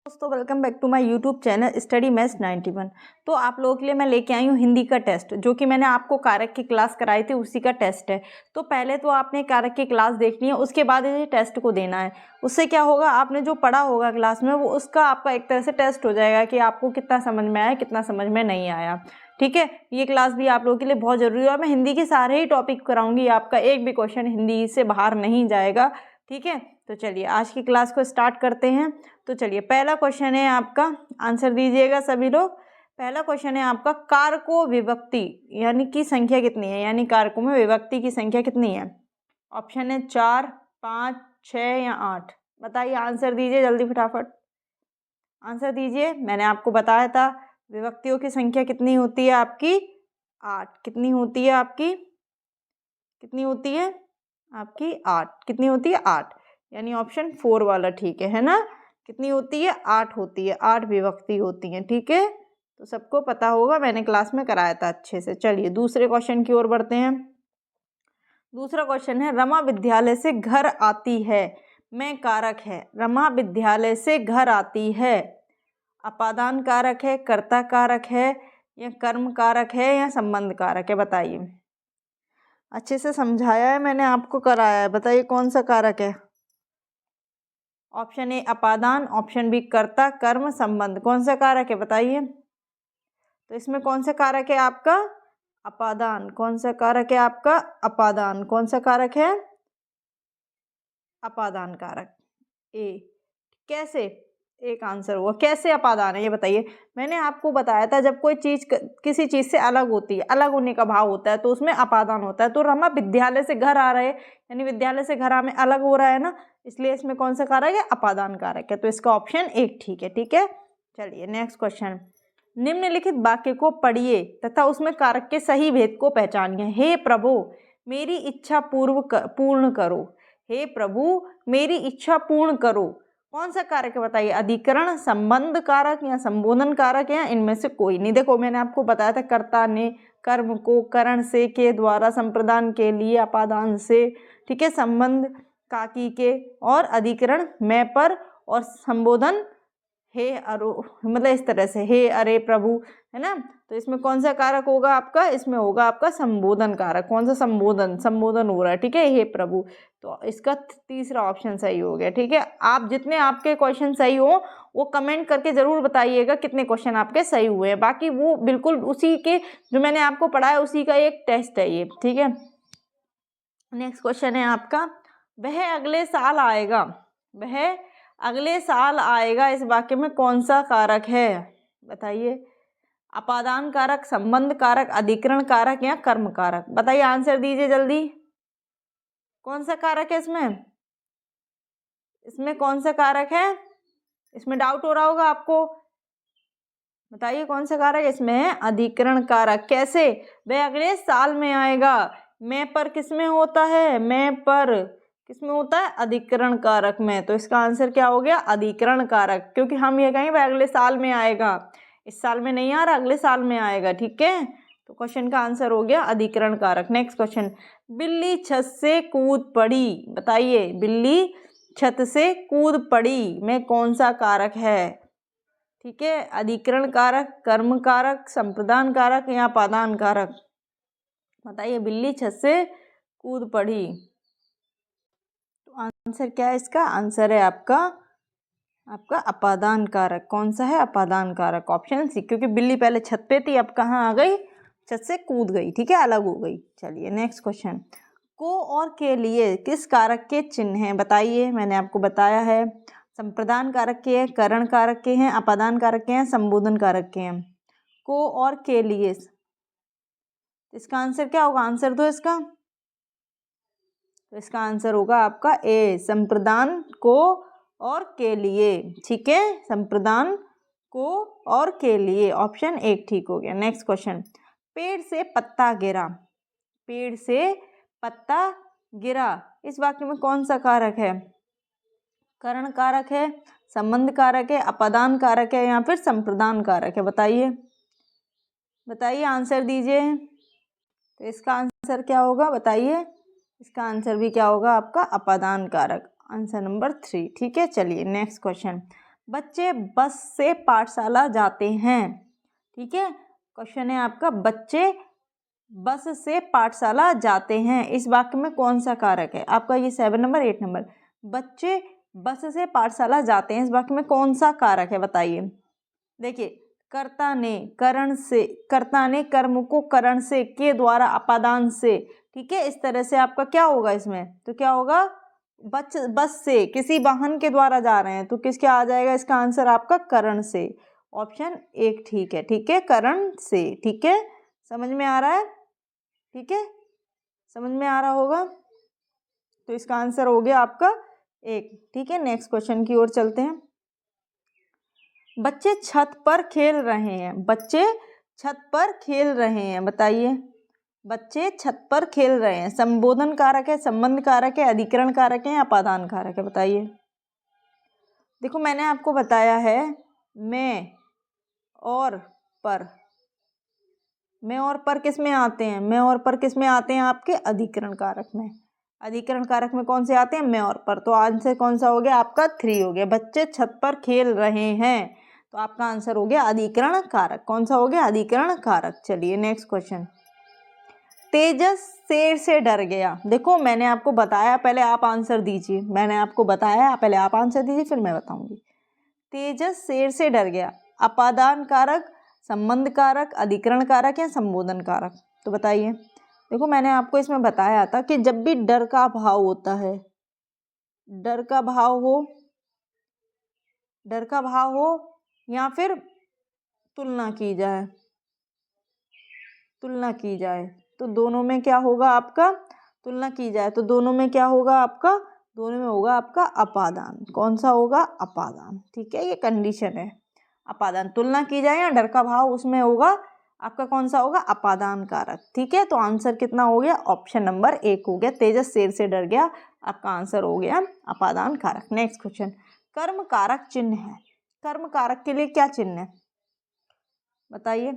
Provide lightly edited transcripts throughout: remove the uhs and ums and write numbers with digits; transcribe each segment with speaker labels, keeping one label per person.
Speaker 1: दोस्तों welcome back to my YouTube channel study maths 91। तो आप लोगों के लिए मैं लेके आई हूँ हिंदी का टेस्ट, जो कि मैंने आपको कारक की क्लास कराई थी, उसी का टेस्ट है। तो पहले तो आपने कारक की क्लास देखनी है, उसके बाद ये टेस्ट को देना है। उससे क्या होगा, आपने जो पढ़ा होगा क्लास में वो उसका आपका एक तरह से टेस्ट हो जाएगा कि आपको कितना समझ में आया, कितना समझ में नहीं आया। ठीक है, ये क्लास भी आप लोगों के लिए बहुत ज़रूरी है। मैं हिंदी के सारे ही टॉपिक कराऊंगी, आपका एक भी क्वेश्चन हिंदी से बाहर नहीं जाएगा। ठीक है, तो चलिए आज की क्लास को स्टार्ट करते हैं। तो चलिए पहला क्वेश्चन है आपका, आंसर दीजिएगा सभी लोग। पहला क्वेश्चन है आपका, कारकों विभक्ति यानी कि संख्या कितनी है, यानी कारकों में विभक्ति की संख्या कितनी है। ऑप्शन है 4, 5, 6 या 8। बताइए, आंसर दीजिए जल्दी फटाफट आंसर दीजिए। मैंने आपको बताया था विभक्तियों की संख्या कितनी होती है आपकी, 8। कितनी होती है आपकी, कितनी होती है आपकी 8। कितनी होती है 8, यानी ऑप्शन 4 वाला ठीक है ना। कितनी होती है 8 होती है, 8 विभक्ति होती हैं। ठीक है, तो सबको पता होगा, मैंने क्लास में कराया था अच्छे से। चलिए दूसरे क्वेश्चन की ओर बढ़ते हैं। दूसरा क्वेश्चन है, रमा विद्यालय से घर आती है, मैं कारक है। रमा विद्यालय से घर आती है, अपादान कारक है, कर्ता कारक है या कर्म कारक है या संबंध कारक है। बताइए, अच्छे से समझाया है मैंने, आपको कराया है। बताइए कौन सा कारक है। ऑप्शन ए अपादान, ऑप्शन बी कर्ता, कर्म, संबंध। कौन सा कारक है बताइए। तो इसमें कौन सा कारक है आपका, अपादान। कौन सा कारक है आपका, अपादान। कौन सा कारक है, अपादान कारक ए। कैसे, एक आंसर हुआ। कैसे अपादान है ये बताइए। मैंने आपको बताया था, जब कोई चीज किसी चीज से अलग होती है, अलग होने का भाव होता है, तो उसमें अपादान होता है। तो रमा विद्यालय से घर आ रहे हैं, यानी विद्यालय से घर में अलग हो रहा है ना, इसलिए इसमें कौन सा कारक है, अपादान कारक है। तो इसका ऑप्शन 1 ठीक है। ठीक है, चलिए नेक्स्ट क्वेश्चन। निम्नलिखित वाक्य को पढ़िए तथा उसमें कारक के सही भेद को पहचानिए। हे प्रभु मेरी इच्छा पूर्ण करो। हे प्रभु मेरी इच्छा पूर्ण करो। कौन सा कारक है बताइए, अधिकरण, संबंध कारक या संबोधन कारक या इनमें से कोई नहीं। देखो मैंने आपको बताया था, कर्ता ने कर्म को करण से, के द्वारा, संप्रदान के लिए, अपादान से, ठीक है, संबंध काकी के, और अधिकरण मैं पर, और संबोधन हे अरो, मतलब इस तरह से हे अरे प्रभु, है ना। तो इसमें कौन सा कारक होगा आपका, इसमें होगा आपका संबोधन कारक। कौन सा, संबोधन, संबोधन हो रहा है। ठीक है, हे प्रभु। तो इसका तीसरा ऑप्शन सही हो गया। ठीक है, आप जितने आपके क्वेश्चन सही हो वो कमेंट करके जरूर बताइएगा कितने क्वेश्चन आपके सही हुए हैं। बाकी वो बिल्कुल उसी के जो मैंने आपको पढ़ाया उसी का एक टेस्ट है ये। ठीक है, नेक्स्ट क्वेश्चन है आपका, वह अगले साल आएगा। वह अगले साल आएगा, इस वाक्य में कौन सा कारक है बताइए। अपादान कारक, संबंध कारक, अधिकरण कारक या कर्म कारक। बताइए, आंसर दीजिए जल्दी। कौन सा कारक है इसमें, इसमें कौन सा कारक है। इसमें डाउट हो रहा होगा आपको, बताइए कौन सा कारक है। इसमें है अधिकरण कारक। कैसे, वह अगले साल में आएगा। मैं पर किसमें होता है, मैं पर किसमें होता है, अधिकरण कारक में। तो इसका आंसर क्या हो गया, अधिकरण कारक। क्योंकि हम ये कहेंगे वह अगले साल में आएगा, इस साल में नहीं आ रहा, अगले साल में आएगा। ठीक है, तो क्वेश्चन का आंसर हो गया अधिकरण कारक। नेक्स्ट क्वेश्चन, बिल्ली छत से कूद पड़ी। बताइए, बिल्ली छत से कूद पड़ी में कौन सा कारक है। ठीक है, अधिकरण कारक, कर्म कारक, संप्रदान कारक या अपादान कारक। बताइए, बिल्ली छत से कूद पड़ी, तो आंसर क्या है इसका, आंसर है आपका अपादान कारक। कौन सा है, अपादान कारक, ऑप्शन सी। क्योंकि बिल्ली पहले छत पे थी, अब कहाँ आ गई, छत से कूद गई। ठीक है, अलग हो गई। चलिए नेक्स्ट क्वेश्चन, को और के लिए किस कारक के चिन्ह हैं। बताइए, मैंने आपको बताया है, संप्रदान कारक के हैं, करण कारक के हैं, अपादान कारक के हैं, संबोधन कारक के हैं। को और के लिए, इसका आंसर क्या होगा, आंसर दो इसका। तो इसका आंसर होगा आपका ए, संप्रदान को और के लिए। ठीक है, संप्रदान को और के लिए, ऑप्शन 1 ठीक हो गया। नेक्स्ट क्वेश्चन, पेड़ से पत्ता गिरा। पेड़ से पत्ता गिरा, इस वाक्य में कौन सा कारक है, करण कारक है, संबंध कारक है, अपादान कारक है या फिर संप्रदान कारक है। बताइए, बताइए आंसर दीजिए। तो इसका आंसर क्या होगा बताइए, इसका आंसर भी क्या होगा आपका, अपादान कारक। Answer number 3। ठीक है, चलिए नेक्स्ट क्वेश्चन, बच्चे बस से पाठशाला जाते हैं। ठीक है, क्वेश्चन है आपका, बच्चे बस से पाठशाला जाते हैं, इस वाक्य में कौन सा कारक है? आपका ये 7 नंबर 8 नंबर। बच्चे बस से पाठशाला जाते हैं, इस वाक्य में कौन सा कारक है बताइए। देखिए, कर्ता ने करण से, कर्ता ने कर्म को करण से, के द्वारा, अपादान से। ठीक है, इस तरह से आपका क्या होगा इसमें, तो क्या होगा, बस से, किसी वाहन के द्वारा जा रहे हैं, तो किसके आ जाएगा इसका आंसर आपका करण से। ऑप्शन 1 ठीक है। ठीक है, करण से। ठीक है, समझ में आ रहा है? ठीक है, समझ में आ रहा होगा, तो इसका आंसर हो गया आपका 1। ठीक है, नेक्स्ट क्वेश्चन की ओर चलते हैं। बच्चे छत पर खेल रहे हैं, बच्चे छत पर खेल रहे हैं, बताइए। बच्चे छत पर खेल रहे हैं, संबोधन कारक है, संबंध कारक है, अधिकरण कारक है, अपादान कारक है, बताइए। देखो, मैंने आपको बताया है मैं और पर। मैं और पर किस में आते हैं? मैं और पर किस में आते हैं? आपके अधिकरण कारक में। अधिकरण कारक में कौन से आते हैं? मैं और पर। तो आंसर कौन सा हो गया आपका? 3 हो गया। बच्चे छत पर खेल रहे हैं, तो आपका आंसर हो गया अधिकरण कारक। कौन सा हो गया? अधिकरण कारक। चलिए नेक्स्ट क्वेश्चन। तेजस शेर से डर गया। देखो, मैंने आपको बताया, पहले आप आंसर दीजिए। मैंने आपको बताया, पहले आप आंसर दीजिए, फिर मैं बताऊंगी। तेजस शेर से डर गया, अपादान कारक, संबंध कारक, अधिकरण कारक या संबोधन कारक? तो बताइए। देखो, मैंने आपको इसमें बताया था कि जब भी डर का भाव होता है, डर का भाव हो, डर का भाव हो या फिर तुलना की जाए, तुलना की जाए, तो दोनों में क्या होगा आपका? तुलना की जाए तो दोनों में क्या होगा आपका? दोनों में होगा आपका अपादान। कौन सा होगा? अपादान। ठीक है, ये कंडीशन है। अपादान, तुलना की जाए या डर का भाव, उसमें होगा आपका कौन सा होगा? अपादान कारक। ठीक है, तो आंसर कितना हो गया? ऑप्शन नंबर 1 हो गया। तेजस शेर से डर गया, आपका आंसर हो गया अपादान कारक। Next question. कर्म कारक चिन्ह है, कर्म कारक के लिए क्या चिन्ह है बताइए?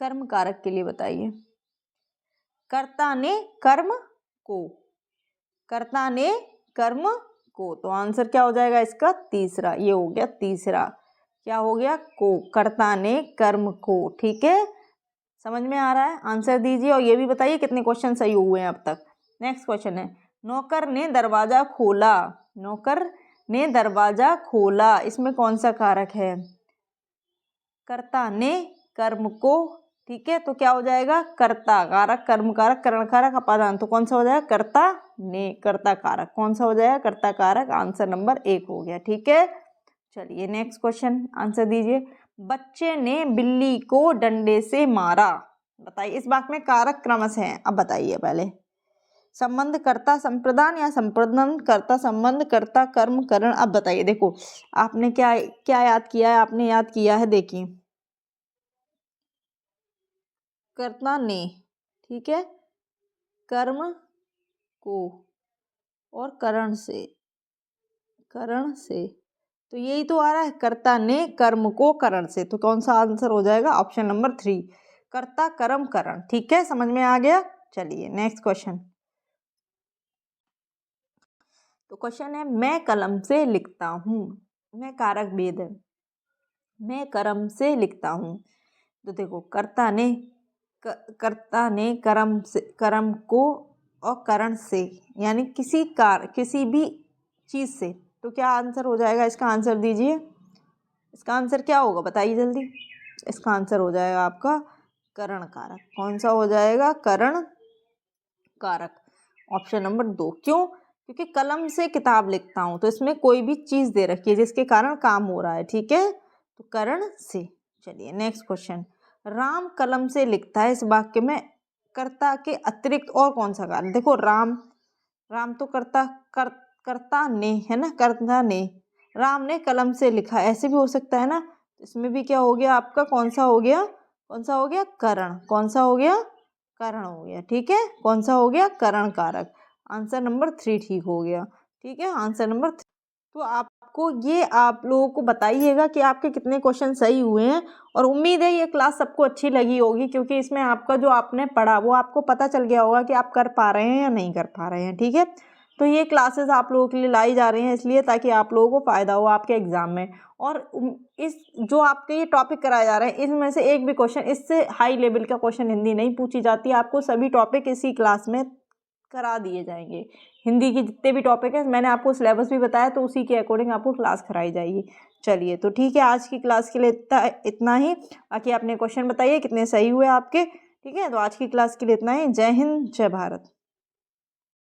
Speaker 1: कर्म कारक के लिए बताइए। कर्ता ने कर्म को, कर्ता ने कर्म को, तो आंसर क्या हो जाएगा इसका? तीसरा। ये हो गया तीसरा। क्या हो गया? को, कर्ता ने कर्म को। ठीक है, समझ में आ रहा है? आंसर दीजिए और ये भी बताइए कितने क्वेश्चन सही हुए हैं अब तक। नेक्स्ट क्वेश्चन है, नौकर ने दरवाजा खोला, नौकर ने दरवाजा खोला, इसमें कौन सा कारक है? कर्ता ने कर्म को। ठीक है, तो क्या हो जाएगा? कर्ता कारक, कर्म कारक, करण कारक, अपादान, तो कौन सा हो जाएगा? कर्ता ने, कर्ता कारक। कौन सा हो जाएगा? कर्ता कारक। आंसर नंबर 1 हो गया। ठीक है, चलिए नेक्स्ट क्वेश्चन, आंसर दीजिए। बच्चे ने बिल्ली को डंडे से मारा, बताइए। इस वाक्य में कारक क्रमश हैं, अब बताइए पहले। संबंध कर्ता संप्रदान या संप्रदान कर्ता संबंध, कर्ता कर्म करण। अब बताइए। देखो, आपने क्या क्या याद किया है? आपने याद किया है, देखिए, कर्ता ने, ठीक है, कर्म को और करण से, करण से, तो यही तो आ रहा है, कर्ता ने कर्म को करण से। तो कौन सा आंसर हो जाएगा? ऑप्शन नंबर 3, कर्ता कर्म करण। ठीक है, समझ में आ गया? चलिए नेक्स्ट क्वेश्चन। तो क्वेश्चन है, मैं कलम से लिखता हूँ, मैं कारक भेद है, मैं कलम से लिखता हूँ। तो देखो, कर्ता ने, कर्ता ने कर्म से, कर्म को और करण से, यानी किसी भी चीज़ से, तो क्या आंसर हो जाएगा? इसका आंसर दीजिए। इसका आंसर क्या होगा बताइए जल्दी। इसका आंसर हो जाएगा आपका करण कारक। कौन सा हो जाएगा? करण कारक। Option number 2। क्यों? क्योंकि कलम से किताब लिखता हूँ, तो इसमें कोई भी चीज़ दे रखी है जिसके कारण काम हो रहा है। ठीक है, तो करण से। चलिए नेक्स्ट क्वेश्चन। राम कलम से लिखता है, इस वाक्य में कर्ता के अतिरिक्त और कौन सा कारण? देखो, राम, राम तो कर्ता ने है ना, कर्ता ने, राम ने कलम से लिखा, ऐसे भी हो सकता है ना। इसमें भी क्या हो गया आपका? कौन सा हो गया? कौन सा हो गया? करण। कौन सा हो गया? करण हो गया। ठीक है, कौन सा हो गया? करण कारक। आंसर नंबर 3 ठीक हो गया। ठीक है, आंसर नंबर 3। तो आपको ये, आप लोगों को बताइएगा कि आपके कितने क्वेश्चन सही हुए हैं, और उम्मीद है ये क्लास सबको अच्छी लगी होगी, क्योंकि इसमें आपका जो आपने पढ़ा वो आपको पता चल गया होगा कि आप कर पा रहे हैं या नहीं कर पा रहे हैं। ठीक है, तो ये क्लासेस आप लोगों के लिए लाई जा रही हैं इसलिए ताकि आप लोगों को फ़ायदा हो आपके एग्ज़ाम में। और इस जो आपके ये टॉपिक कराए जा रहे हैं इनमें से एक भी क्वेश्चन, इससे हाई लेवल का क्वेश्चन हिंदी नहीं पूछी जाती है। आपको सभी टॉपिक इसी क्लास में करा दिए जाएंगे। हिंदी के जितने भी टॉपिक हैं मैंने आपको सिलेबस भी बताया, तो उसी के अकॉर्डिंग आपको क्लास कराई जाएगी। चलिए तो ठीक है, आज की क्लास के लिए इतना ही। बाकी आपने क्वेश्चन बताइए कितने सही हुए आपके। ठीक है, तो आज की क्लास के लिए इतना ही। जय हिंद, जय भारत।